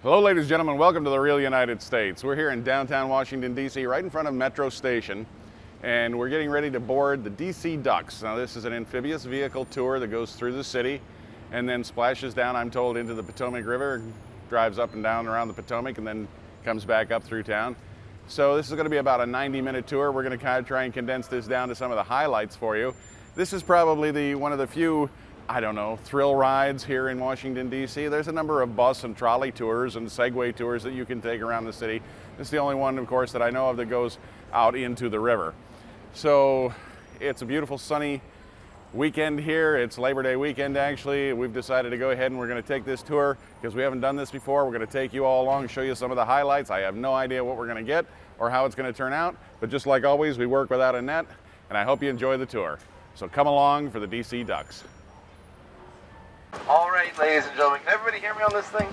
Hello ladies and gentlemen, welcome to the real United States. We're here in downtown Washington, D.C., right in front of Metro Station, and we're getting ready to board the DC Ducks. Now this is an amphibious vehicle tour that goes through the city and then splashes down, I'm told, into the Potomac River, drives up and down around the Potomac and then comes back up through town. So this is going to be about a 90-minute tour. We're going to kind of try and condense this down to some of the highlights for you. This is probably one of the few, I don't know, thrill rides here in Washington, D.C. There's a number of bus and trolley tours and Segway tours that you can take around the city. It's the only one, of course, that I know of that goes out into the river. So it's a beautiful sunny weekend here. It's Labor Day weekend, actually. We've decided to go ahead and we're going to take this tour because we haven't done this before. We're going to take you all along and show you some of the highlights. I have no idea what we're going to get or how it's going to turn out, but just like always, we work without a net, and I hope you enjoy the tour. So come along for the DC Ducks. All right, ladies and gentlemen, can everybody hear me on this thing?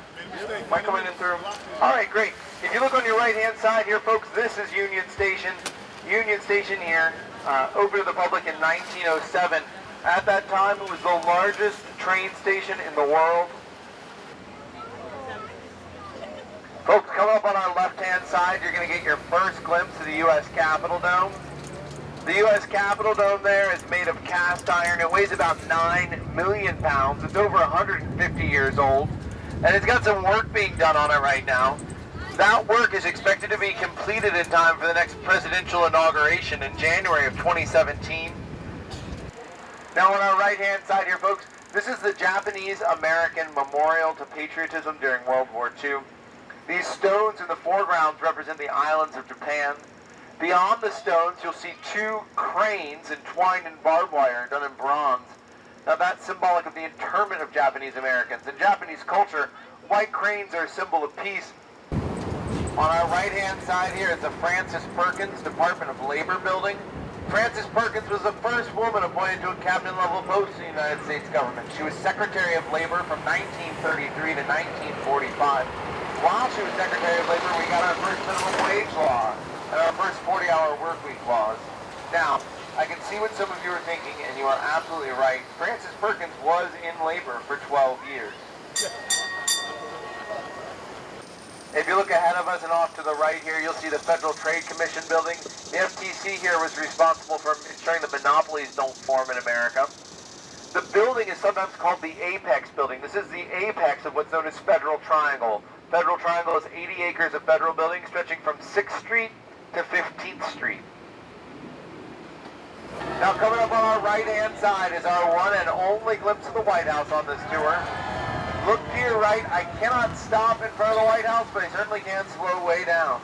Am I coming in through? All right, great. If you look on your right-hand side here, folks, this is Union Station. Union Station here, opened to the public in 1907. At that time, it was the largest train station in the world. Folks, coming up on our left-hand side, you're going to get your first glimpse of the U.S. Capitol Dome. The U.S. Capitol Dome there is made of cast iron. It weighs about 9 million pounds. It's over 150 years old, and it's got some work being done on it right now. That work is expected to be completed in time for the next presidential inauguration in January of 2017. Now on our right-hand side here, folks, this is the Japanese-American Memorial to Patriotism during World War II. These stones in the foreground represent the islands of Japan. Beyond the stones, you'll see 2 cranes entwined in barbed wire done in bronze. Now that's symbolic of the internment of Japanese Americans. In Japanese culture, white cranes are a symbol of peace. On our right-hand side here is the Frances Perkins Department of Labor building. Frances Perkins was the first woman appointed to a cabinet-level post in the United States government. She was Secretary of Labor from 1933 to 1945. While she was Secretary of Labor, we got our first minimum wage law and our first 40-hour work week laws. Now, I can see what some of you are thinking, and you are absolutely right. Frances Perkins was in labor for 12 years. If you look ahead of us and off to the right here, you'll see the Federal Trade Commission building. The FTC here was responsible for ensuring that monopolies don't form in America. The building is sometimes called the Apex building. This is the apex of what's known as Federal Triangle. Federal Triangle is 80 acres of federal building stretching from 6th Street to 15th Street. Now coming up on our right-hand side is our one and only glimpse of the White House on this tour. Look to your right. I cannot stop in front of the White House, but I certainly can slow way down.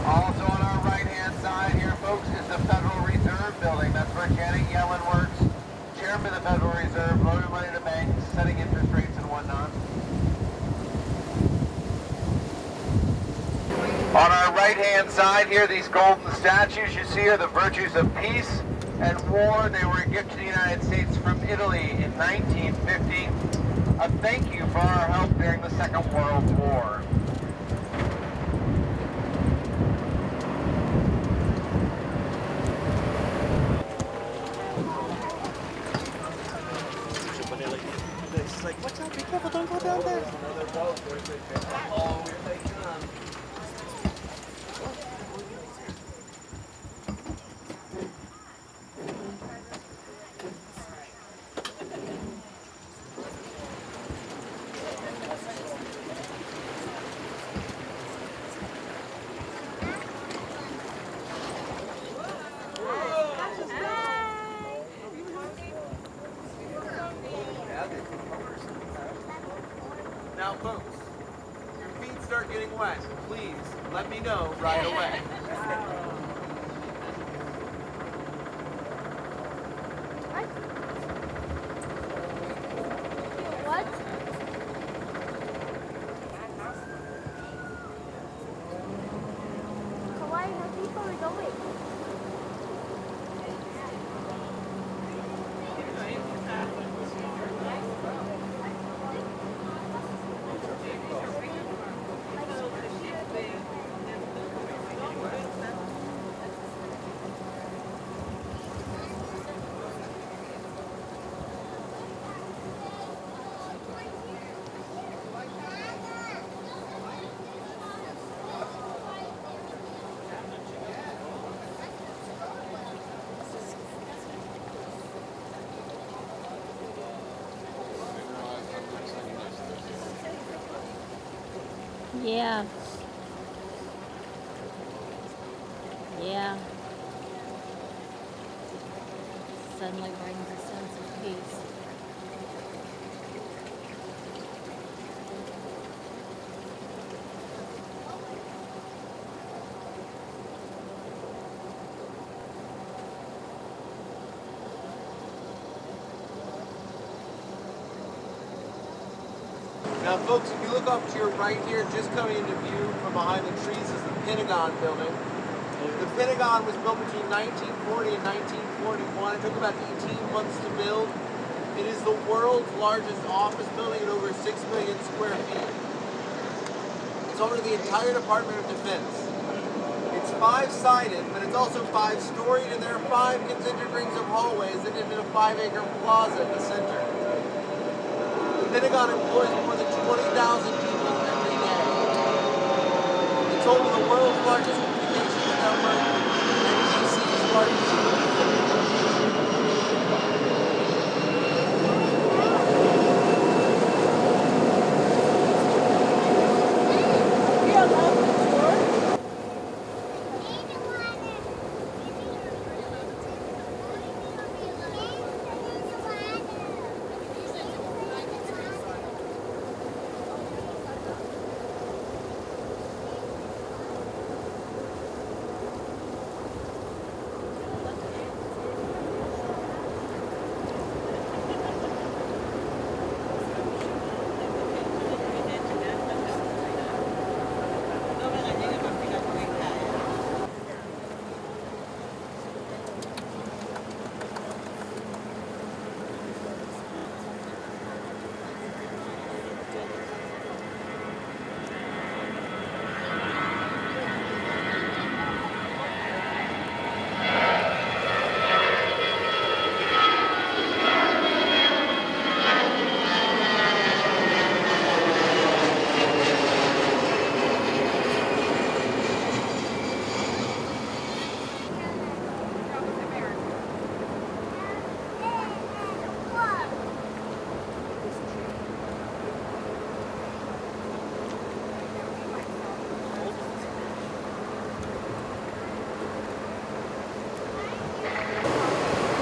Also on our right-hand side here, folks, is the Federal Reserve Building. That's where Janet Yellen works, chairman of the Federal Reserve, loaning money to banks, setting interest rates and whatnot. On our right-hand side here, these golden statues you see are the virtues of peace and war. They were a gift to the United States from Italy in 1950. A thank you for our help during the Second World War. It's like, watch out, be careful, don't go down there. Now, folks, your feet start getting wet. Please let me know right away. What? Kawaii, how deep are we going? Yeah. Yeah. Suddenly brings a sense of peace. Now, folks, if you look off to your right here, just coming into view from behind the trees is the Pentagon building. The Pentagon was built between 1940 and 1941. It took about 18 months to build. It is the world's largest office building at over 6 million square feet. It's home to the entire Department of Defense. It's 5-sided, but it's also 5-storied, and there are 5 concentric rings of hallways that end in a 5-acre plaza in the center. The Pentagon employs more than 20,000 people every day. It's home to the world's largest communications network and DC's largest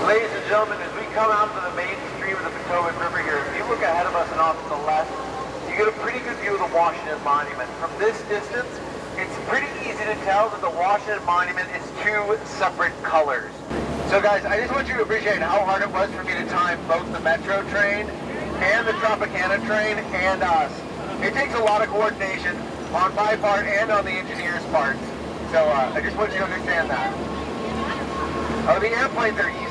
Ladies and gentlemen, as we come out to the main stream of the Potomac River here, if you look ahead of us and off to the left, you get a pretty good view of the Washington Monument. From this distance, it's pretty easy to tell that the Washington Monument is 2 separate colors. So guys, I just want you to appreciate how hard it was for me to time both the Metro train and the Tropicana train and us. It takes a lot of coordination on my part and on the engineer's part. So I just want you to understand that. Oh, the airplanes are easy.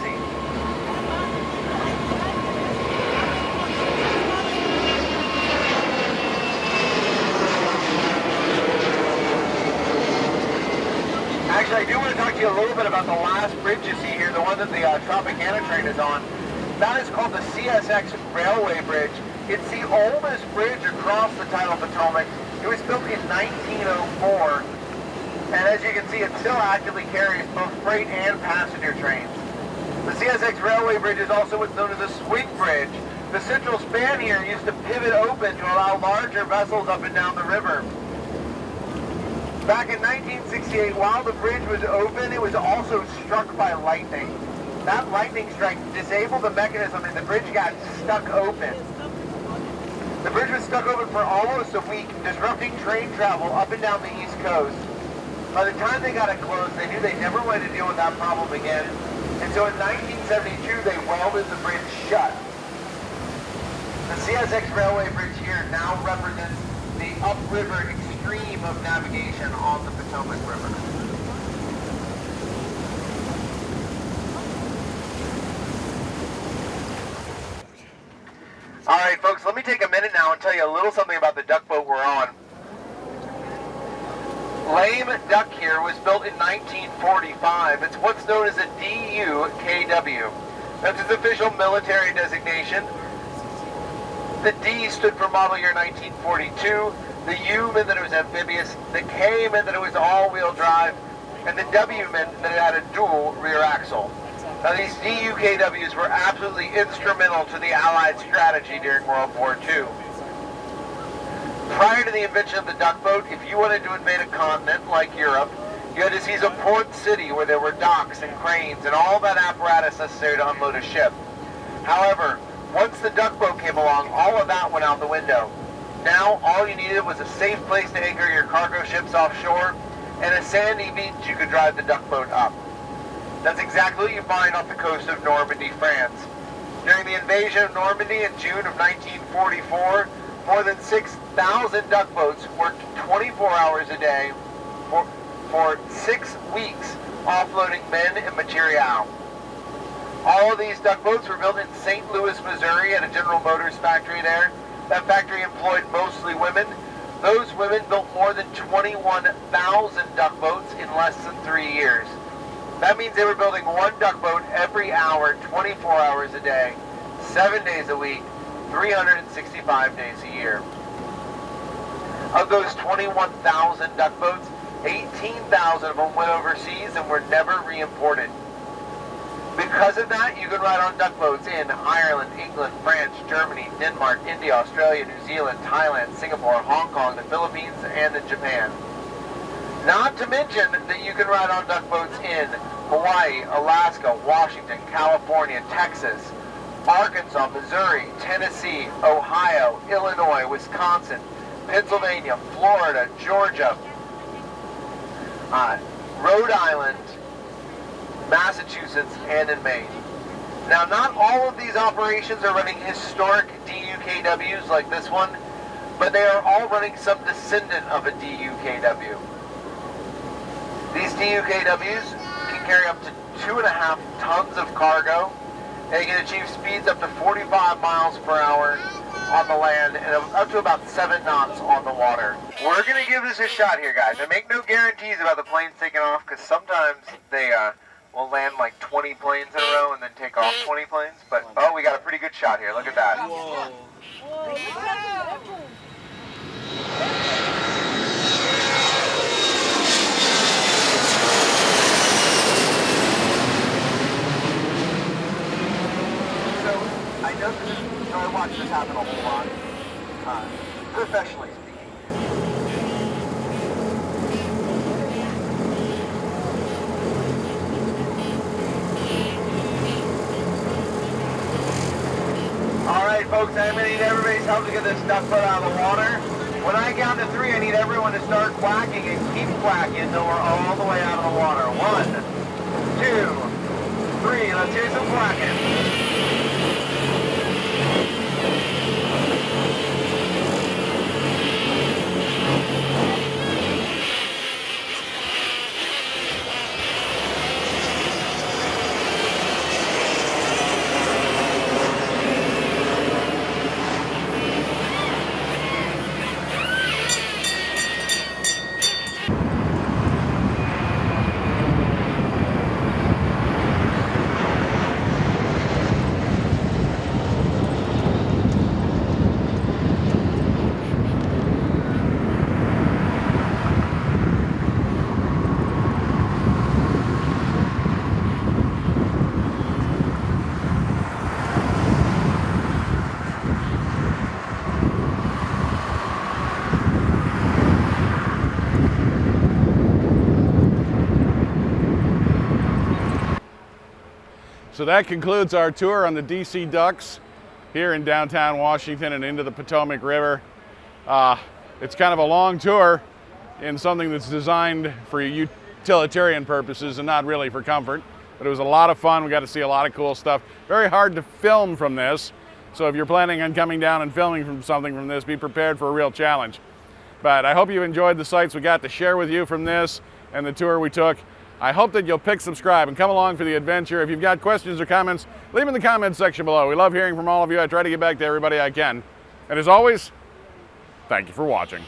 Actually, I do want to talk to you a little bit about the last bridge you see here, the one that the Tropicana train is on. That is called the Csx Railway Bridge. It's the oldest bridge across the tidal Potomac. It was built in 1904, and as you can see, it still actively carries both freight and passenger trains. The Csx Railway Bridge is also what's known as a swing bridge. The central span here used to pivot open to allow larger vessels up and down the river. Back in 1968, while the bridge was open, it was also struck by lightning. That lightning strike disabled the mechanism and the bridge got stuck open. The bridge was stuck open for almost a week, disrupting train travel up and down the East Coast. By the time they got it closed, they knew they never wanted to deal with that problem again. And so in 1972, they welded the bridge shut. The Csx Railway Bridge here now represents the upriver extreme of navigation on the Potomac River. All right, folks, let me take a minute now and tell you a little something about the duck boat we're on. Lame Duck here was built in 1945. It's what's known as a DUKW. That's its official military designation. The D stood for model year 1942. The U meant that it was amphibious. The K meant that it was all-wheel drive. And the W meant that it had a dual rear axle. Now these DUKWs were absolutely instrumental to the Allied strategy during World War II. Prior to the invention of the duck boat, if you wanted to invade a continent like Europe, you had to seize a port city where there were docks and cranes and all that apparatus necessary to unload a ship. However, once the duck boat came along, all of that went out the window. Now, all you needed was a safe place to anchor your cargo ships offshore and a sandy beach you could drive the duck boat up. That's exactly what you find off the coast of Normandy, France. During the invasion of Normandy in June of 1944, more than 6,000 duck boats worked 24 hours a day for 6 weeks, offloading men and material. All of these duck boats were built in St. Louis, Missouri at a General Motors factory there. That factory employed mostly women. Those women built more than 21,000 duck boats in less than 3 years. That means they were building one duck boat every hour, 24 hours a day, 7 days a week, 365 days a year. Of those 21,000 duck boats, 18,000 of them went overseas and were never re-imported. Because of that, you can ride on duck boats in Ireland, England, France, Germany, Denmark, India, Australia, New Zealand, Thailand, Singapore, Hong Kong, the Philippines, and in Japan. Not to mention that you can ride on duck boats in Hawaii, Alaska, Washington, California, Texas, Arkansas, Missouri, Tennessee, Ohio, Illinois, Wisconsin, Pennsylvania, Florida, Georgia, Rhode Island, Massachusetts, and in Maine. Now, not all of these operations are running historic DUKWs like this one, but they are all running some descendant of a DUKW. These DUKWs can carry up to 2.5 tons of cargo, and can achieve speeds up to 45 miles per hour on the land and up to about 7 knots on the water. We're going to give this a shot here, guys. I make no guarantees about the planes taking off, because sometimes they will land like 20 planes in a row and then take off 20 planes. But, oh, we got a pretty good shot here. Look at that. Whoa. So, I know this, I watch this happen a whole lot, professionally speaking. Alright folks, I'm going to need everybody's help to get this duck boat out of the water. When I count to 3, I need everyone to start quacking and keep quacking until we're all the way out of the water. 1, 2, 3, let's hear some quacking. So that concludes our tour on the DC Ducks here in downtown Washington and into the Potomac River. It's kind of a long tour in something that's designed for utilitarian purposes and not really for comfort, but it was a lot of fun. We got to see a lot of cool stuff. Very hard to film from this, so if you're planning on coming down and filming from something from this, be prepared for a real challenge. But I hope you enjoyed the sights we got to share with you from this and the tour we took. I hope that you'll pick subscribe and come along for the adventure. If you've got questions or comments, leave them in the comments section below. We love hearing from all of you. I try to get back to everybody I can. And as always, thank you for watching.